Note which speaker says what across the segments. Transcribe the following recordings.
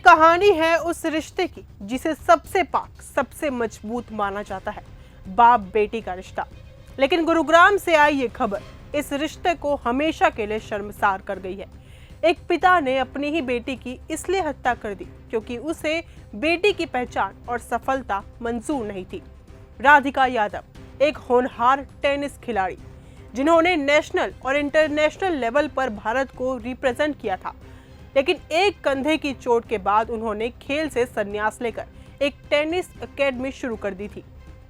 Speaker 1: कहानी है उस रिश्ते की जिसे सबसे पाक, सबसे मजबूत माना जाता है, बाप बेटी का रिश्ता। लेकिन गुरुग्राम से आई ये खबर इस रिश्ते को हमेशा के लिए शर्मसार कर गई है। एक पिता ने अपनी ही बेटी की इसलिए हत्या कर दी क्योंकि उसे बेटी की पहचान और सफलता मंजूर नहीं थी। राधिका यादव, एक होनहार टेनिस खिलाड़ी जिन्होंने नेशनल और इंटरनेशनल लेवल पर भारत को रिप्रेजेंट किया था, लेकिन एक कंधे की चोट के बाद उन्होंने खेल से संन्यास लेकर एक टेनिस एकेडमी शुरू कर दी थी।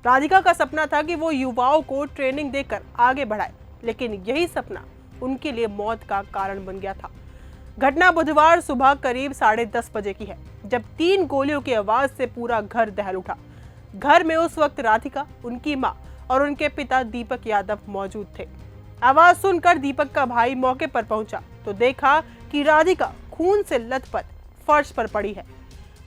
Speaker 1: राधिका का सपना था कि वो युवाओं को ट्रेनिंग देकर आगे बढ़ाए, लेकिन यही सपना उनके लिए मौत का कारण बन गया था। घटना बुधवार सुबह करीब 10:30 बजे की है, जब 3 गोलियों की आवाज से पूरा घर दहल उठा। घर में उस वक्त राधिका, उनकी मां और उनके पिता दीपक यादव मौजूद थे। आवाज सुनकर दीपक का भाई मौके पर पहुंचा तो देखा कि राधिका खून से लथपथ फर्श पर पड़ी है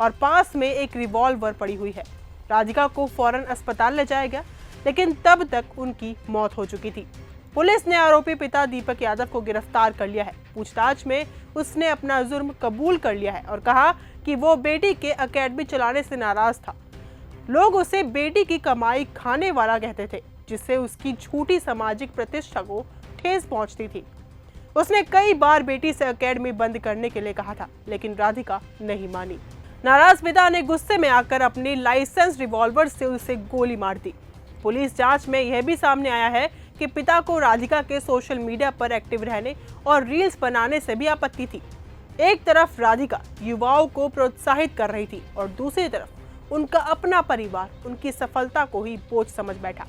Speaker 1: और पास में एक रिवॉल्वर पड़ी हुई है। राधिका को फौरन अस्पताल ले जाया गया, लेकिन तब तक उनकी मौत हो चुकी थी। पुलिस ने आरोपी पिता दीपक यादव को गिरफ्तार कर लिया है। पूछताछ में उसने अपना जुर्म कबूल कर लिया है और कहा कि वो बेटी के एकेडमी चलाने से नाराज था। लोग उसे बेटी की कमाई खाने वाला कहते थे, जिससे उसकी झूठी सामाजिक प्रतिष्ठा को ठेस पहुंचती थी। उसने कई बार बेटी से एकेडमी बंद करने के लिए कहा था, लेकिन राधिका नहीं मानी। नाराज पिता ने गुस्से में आकर अपनी लाइसेंस रिवॉल्वर से उसे गोली मार दी। पुलिस जांच में यह भी सामने आया है कि पिता को राधिका के सोशल मीडिया पर एक्टिव रहने और रील्स बनाने से भी आपत्ति थी। एक तरफ राधिका युवाओं को प्रोत्साहित कर रही थी और दूसरी तरफ उनका अपना परिवार उनकी सफलता को ही बोझ समझ बैठा।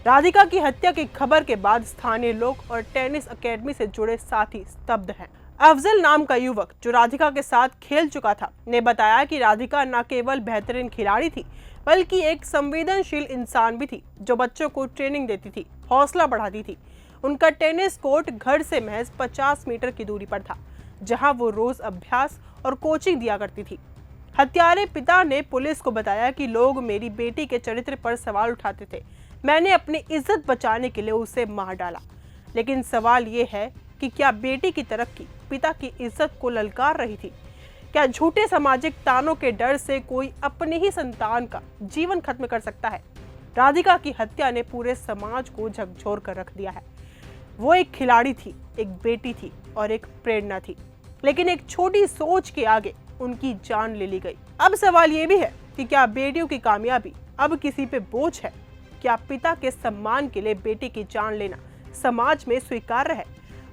Speaker 1: राधिका की हत्या की खबर के बाद स्थानीय लोग और टेनिस एकेडमी से जुड़े साथी स्तब्ध हैं। अफजल नाम का युवक जो राधिका के साथ खेल चुका था ने बताया कि राधिका न केवल बेहतरीन खिलाड़ी थी, बल्कि एक संवेदनशील इंसान भी थी जो बच्चों को ट्रेनिंग देती थी, हौसला बढ़ाती थी। उनका टेनिस कोर्ट घर से महज 50 मीटर की दूरी पर था, जहां वो रोज अभ्यास और कोचिंग दिया करती थी। हत्यारे पिता ने पुलिस को बताया कि लोग मेरी बेटी के चरित्र पर सवाल उठाते थे। मैंने अपनी इज्जत बचाने के लिए उसे मार डाला। लेकिन सवाल ये है कि क्या बेटी की तरक्की पिता की इज्जत को ललकार रही थी? क्या झूठे सामाजिक तानों के डर से कोई अपनी ही संतान का जीवन खत्म कर सकता है? राधिका की हत्या ने पूरे समाज को झकझोर कर रख दिया है। वो एक खिलाड़ी थी, एक बेटी थी और एक प्रेरणा थी, लेकिन एक छोटी सोच के आगे उनकी जान ले ली गई। अब सवाल ये भी है कि क्या बेटियों की कामयाबी अब किसी पे बोझ है? क्या पिता के सम्मान के लिए बेटी की जान लेना समाज में स्वीकार्य है?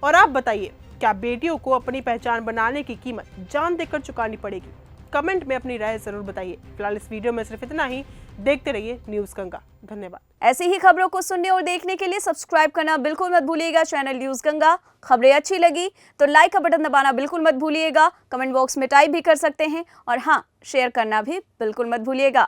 Speaker 1: और आप बताइए, क्या बेटियों को अपनी पहचान बनाने की कीमत जान देकर चुकानी पड़ेगी? कमेंट में अपनी राय जरूर बताइए। फिलहाल इस वीडियो में सिर्फ इतना ही। देखते रहिए न्यूज़ गंगा। धन्यवाद।
Speaker 2: ऐसी ही खबरों को सुनने और देखने के लिए सब्सक्राइब करना बिल्कुल मत भूलिएगा चैनल न्यूज़ गंगा। खबरें अच्छी लगी तो लाइक का बटन दबाना बिल्कुल मत भूलिएगा। कमेंट बॉक्स में टाइप भी कर सकते हैं और हाँ, शेयर करना भी बिल्कुल मत भूलिएगा।